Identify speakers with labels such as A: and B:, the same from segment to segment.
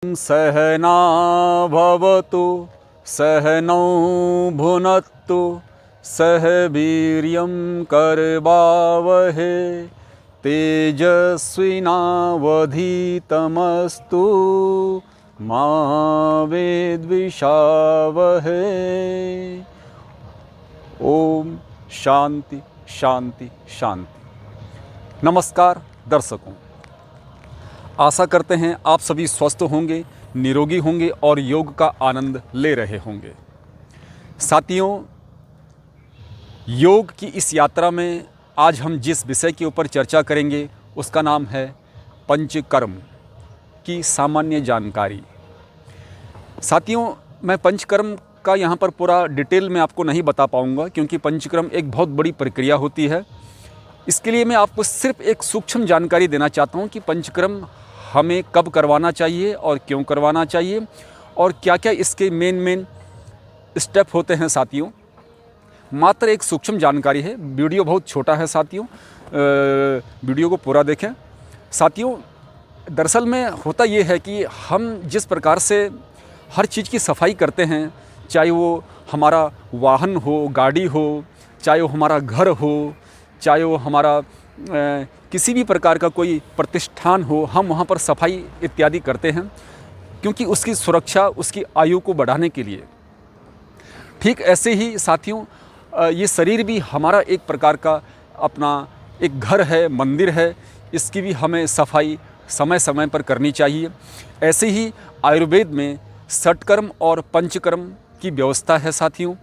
A: सहना भवतु सहनौ भुनक्तु सह वीर्यं करवावहै तेजस्विनावधीतमस्तु मा विद्विषावहै। ओम शांति शांति शांति। नमस्कार दर्शकों, आशा करते हैं आप सभी स्वस्थ होंगे, निरोगी होंगे और योग का आनंद ले रहे होंगे। साथियों, योग की इस यात्रा में आज हम जिस विषय के ऊपर चर्चा करेंगे उसका नाम है पंचकर्म की सामान्य जानकारी। साथियों, मैं पंचकर्म का यहाँ पर पूरा डिटेल में आपको नहीं बता पाऊँगा क्योंकि पंचकर्म एक बहुत बड़ी प्रक्रिया होती है। इसके लिए मैं आपको सिर्फ एक सूक्ष्म जानकारी देना चाहता हूँ कि पंचकर्म हमें कब करवाना चाहिए और क्यों करवाना चाहिए और क्या क्या इसके मेन स्टेप होते हैं। साथियों, मात्र एक सूक्ष्म जानकारी है, वीडियो बहुत छोटा है साथियों, वीडियो को पूरा देखें। साथियों, दरअसल में होता ये है कि हम जिस प्रकार से हर चीज़ की सफाई करते हैं, चाहे वो हमारा वाहन हो, गाड़ी हो, चाहे वो हमारा घर हो, चाहे वो हमारा किसी भी प्रकार का कोई प्रतिष्ठान हो, हम वहाँ पर सफाई इत्यादि करते हैं क्योंकि उसकी सुरक्षा, उसकी आयु को बढ़ाने के लिए। ठीक ऐसे ही साथियों, ये शरीर भी हमारा एक प्रकार का अपना एक घर है, मंदिर है, इसकी भी हमें सफाई समय समय पर करनी चाहिए। ऐसे ही आयुर्वेद में षटकर्म और पंचकर्म की व्यवस्था है साथियों।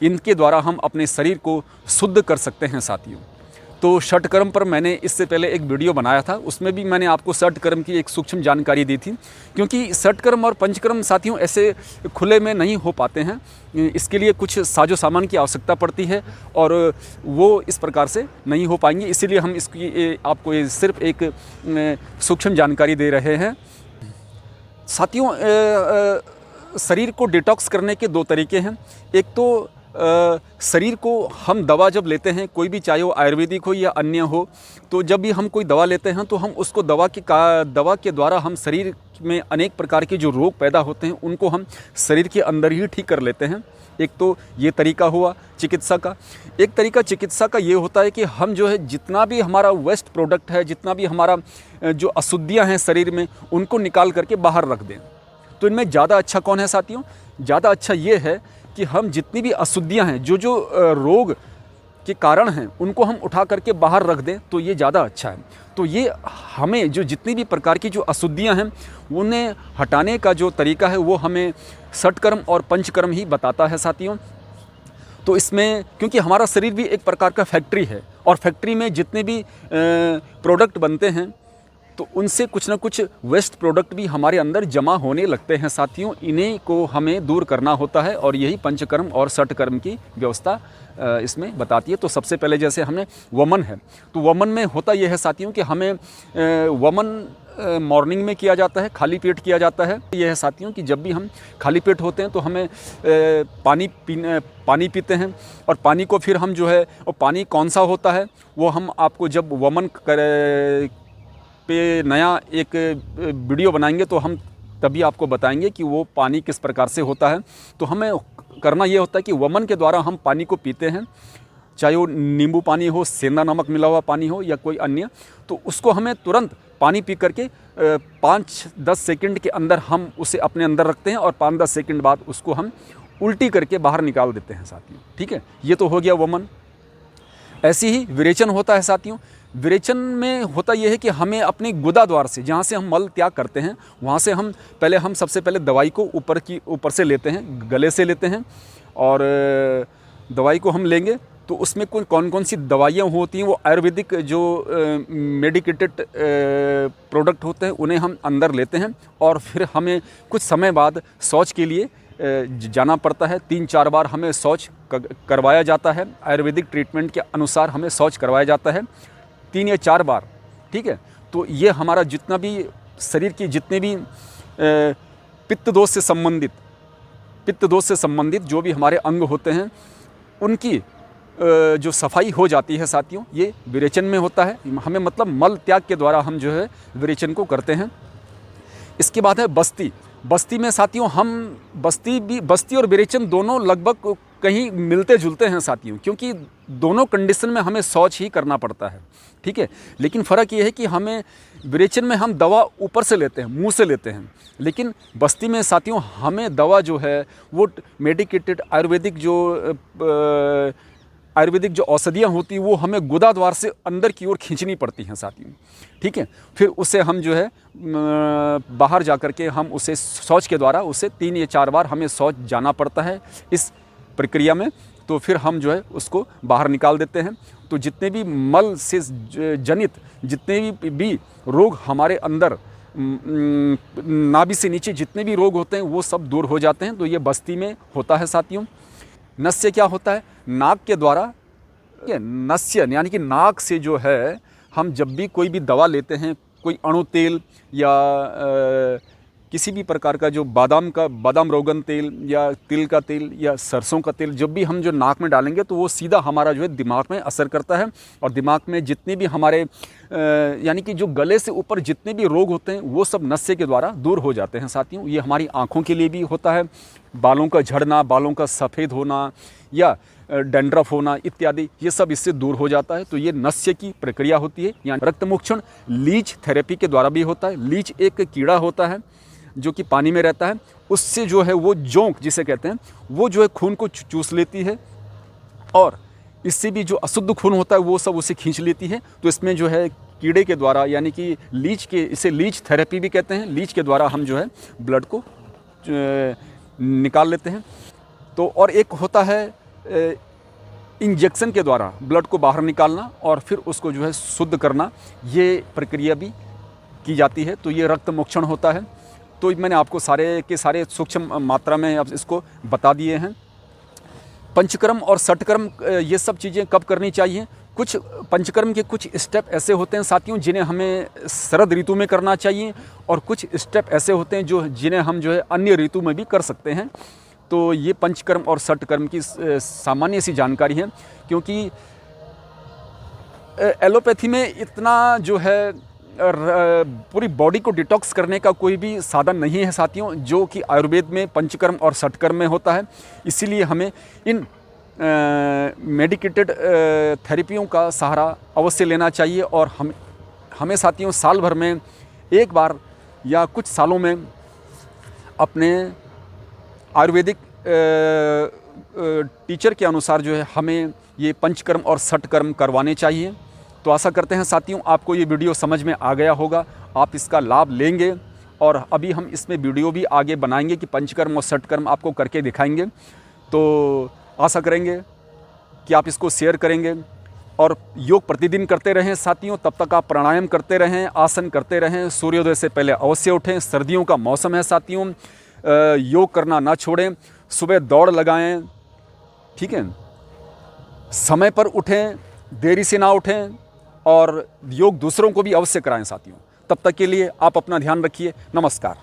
A: इनके द्वारा हम अपने शरीर को शुद्ध कर सकते हैं साथियों। तो षटकर्म पर मैंने इससे पहले एक वीडियो बनाया था, उसमें भी मैंने आपको षटकर्म की एक सूक्ष्म जानकारी दी थी क्योंकि षटकर्म और पंचकर्म साथियों ऐसे खुले में नहीं हो पाते हैं। इसके लिए कुछ साजो सामान की आवश्यकता पड़ती है और वो इस प्रकार से नहीं हो पाएंगे, इसीलिए हम इसकी आपको सिर्फ एक सूक्ष्म जानकारी दे रहे हैं। साथियों, शरीर को डिटॉक्स करने के दो तरीके हैं। एक तो शरीर को हम दवा जब लेते हैं, कोई भी, चाहे वो आयुर्वेदिक हो या अन्य हो, तो जब भी हम कोई दवा लेते हैं तो हम उसको दवा के द्वारा हम शरीर में अनेक प्रकार के जो रोग पैदा होते हैं उनको हम शरीर के अंदर ही ठीक कर लेते हैं। एक तो ये तरीका हुआ चिकित्सा का। एक तरीका चिकित्सा का ये होता है कि हम जो है जितना भी हमारा वेस्ट प्रोडक्ट है, जितना भी हमारा जो अशुद्धियाँ हैं शरीर में, उनको निकाल करके बाहर रख दें। तो इनमें ज़्यादा अच्छा कौन है साथियों? ज़्यादा अच्छा ये है कि हम जितनी भी अशुद्धियां हैं, जो रोग के कारण हैं, उनको हम उठा करके बाहर रख दें तो ये ज़्यादा अच्छा है। तो ये हमें जो जितनी भी प्रकार की जो अशुद्धियां हैं उन्हें हटाने का जो तरीका है वो हमें षटकर्म और पंचकर्म ही बताता है साथियों। तो इसमें क्योंकि हमारा शरीर भी एक प्रकार का फैक्ट्री है और फैक्ट्री में जितने भी प्रोडक्ट बनते हैं तो उनसे कुछ ना कुछ वेस्ट प्रोडक्ट भी हमारे अंदर जमा होने लगते हैं साथियों। इन्हीं को हमें दूर करना होता है और यही पंचकर्म और षटकर्म की व्यवस्था इसमें बताती है। तो सबसे पहले जैसे हमने वमन है, तो वमन में होता यह है साथियों कि हमें वमन मॉर्निंग में किया जाता है, खाली पेट किया जाता है। यह है साथियों कि जब भी हम खाली पेट होते हैं तो हमें पानी पीते हैं और पानी को फिर हम जो है, और पानी कौन सा होता है वो हम आपको जब वमन पे नया एक वीडियो बनाएंगे तो हम तभी आपको बताएंगे कि वो पानी किस प्रकार से होता है। तो हमें करना ये होता है कि वमन के द्वारा हम पानी को पीते हैं, चाहे वो नींबू पानी हो, सेंधा नमक मिला हुआ पानी हो या कोई अन्य, तो उसको हमें तुरंत पानी पी करके 5-10 सेकंड के अंदर हम उसे अपने अंदर रखते हैं और 5-10 सेकंड बाद उसको हम उल्टी करके बाहर निकाल देते हैं साथियों। ठीक है, ये तो हो गया वमन। ऐसे ही विरेचन होता है साथियों। विरेचन में होता यह है कि हमें अपने गुदा द्वार से, जहाँ से हम मल त्याग करते हैं, वहाँ से हम सबसे पहले दवाई को ऊपर से लेते हैं, गले से लेते हैं। और दवाई को हम लेंगे तो उसमें कौन कौन सी दवाइयाँ होती हैं, वो आयुर्वेदिक जो मेडिकेटेड प्रोडक्ट होते हैं उन्हें हम अंदर लेते हैं और फिर हमें कुछ समय बाद शौच के लिए जाना पड़ता है। 3-4 बार हमें शौच करवाया जाता है। आयुर्वेदिक ट्रीटमेंट के अनुसार हमें शौच करवाया जाता है 3 या 4 बार। ठीक है, तो ये हमारा जितना भी शरीर की जितने भी पित्त दोष से संबंधित जो भी हमारे अंग होते हैं उनकी जो सफाई हो जाती है साथियों, ये विरेचन में होता है। हमें मतलब मल त्याग के द्वारा हम जो है विरेचन को करते हैं। इसके बाद है बस्ती। बस्ती में साथियों हम बस्ती और विरेचन दोनों लगभग कहीं मिलते जुलते हैं साथियों, क्योंकि दोनों कंडीशन में हमें शौच ही करना पड़ता है, ठीक है। लेकिन फ़र्क ये है कि हमें विरेचन में हम दवा ऊपर से लेते हैं, मुंह से लेते हैं, लेकिन बस्ती में साथियों हमें दवा जो है वो मेडिकेटेड आयुर्वेदिक जो औषधियाँ होती हैं वो हमें गुदा द्वार से अंदर की ओर खींचनी पड़ती हैं साथियों, ठीक है। फिर उससे हम जो है बाहर जा कर के हम उसे शौच के द्वारा उसे 3 या 4 बार हमें शौच जाना पड़ता है इस प्रक्रिया में। तो फिर हम जो है उसको बाहर निकाल देते हैं। तो जितने भी मल से जनित जितने भी रोग हमारे अंदर नाभि से नीचे जितने भी रोग होते हैं वो सब दूर हो जाते हैं। तो ये बस्ती में होता है साथियों। नस्य क्या होता है? नाक के द्वारा, नस्य यानी कि नाक से जो है हम जब भी कोई भी दवा लेते हैं, कोई अणु तेल या किसी भी प्रकार का जो बादाम रोगन तेल या तिल का तेल या सरसों का तेल जब भी हम जो नाक में डालेंगे तो वो सीधा हमारा जो है दिमाग में असर करता है। और दिमाग में जितने भी हमारे यानी कि जो गले से ऊपर जितने भी रोग होते हैं वो सब नस्य के द्वारा दूर हो जाते हैं साथियों। ये हमारी आँखों के लिए भी होता है, बालों का झड़ना, बालों का सफ़ेद होना या डैंड्रफ होना इत्यादि, ये सब इससे दूर हो जाता है। तो ये नस्य की प्रक्रिया होती है। यानी रक्तमोक्षण लीच थेरेपी के द्वारा भी होता है। लीच एक कीड़ा होता है जो कि पानी में रहता है, उससे जो है वो जोंक जिसे कहते हैं वो जो है खून को चूस लेती है और इससे भी जो अशुद्ध खून होता है वो सब उसे खींच लेती है। तो इसमें जो है कीड़े के द्वारा यानी कि इसे लीच थेरेपी भी कहते हैं। लीच के द्वारा हम जो है ब्लड को निकाल लेते हैं। तो और एक होता है इंजेक्शन के द्वारा ब्लड को बाहर निकालना और फिर उसको जो है शुद्ध करना, ये प्रक्रिया भी की जाती है। तो ये रक्त मोक्षण होता है। तो मैंने आपको सारे के सारे सूक्ष्म मात्रा में अब इसको बता दिए हैं। पंचकर्म और षटकर्म ये सब चीज़ें कब करनी चाहिए? कुछ पंचकर्म के कुछ स्टेप ऐसे होते हैं साथियों जिन्हें हमें शरद ऋतु में करना चाहिए और कुछ स्टेप ऐसे होते हैं जिन्हें हम जो है अन्य ऋतु में भी कर सकते हैं। तो ये पंचकर्म और षटकर्म की सामान्य सी जानकारी है, क्योंकि एलोपैथी में इतना जो है पूरी बॉडी को डिटॉक्स करने का कोई भी साधन नहीं है साथियों, जो कि आयुर्वेद में पंचकर्म और षटकर्म में होता है। इसीलिए हमें इन मेडिकेटेड थेरेपियों का सहारा अवश्य लेना चाहिए और हमें साथियों साल भर में एक बार या कुछ सालों में अपने आयुर्वेदिक टीचर के अनुसार जो है हमें ये पंचकर्म और षटकर्म करवाने चाहिए। तो आशा करते हैं साथियों आपको ये वीडियो समझ में आ गया होगा, आप इसका लाभ लेंगे। और अभी हम इसमें वीडियो भी आगे बनाएंगे कि पंचकर्म और षटकर्म आपको करके दिखाएंगे। तो आशा करेंगे कि आप इसको शेयर करेंगे और योग प्रतिदिन करते रहें साथियों। तब तक आप प्राणायाम करते रहें, आसन करते रहें, सूर्योदय से पहले अवश्य उठें। सर्दियों का मौसम है साथियों, योग करना ना छोड़ें, सुबह दौड़ लगाएं, ठीक है। समय पर उठें, देरी से ना उठें और योग दूसरों को भी अवश्य कराएं साथियों। तब तक के लिए आप अपना ध्यान रखिए। नमस्कार।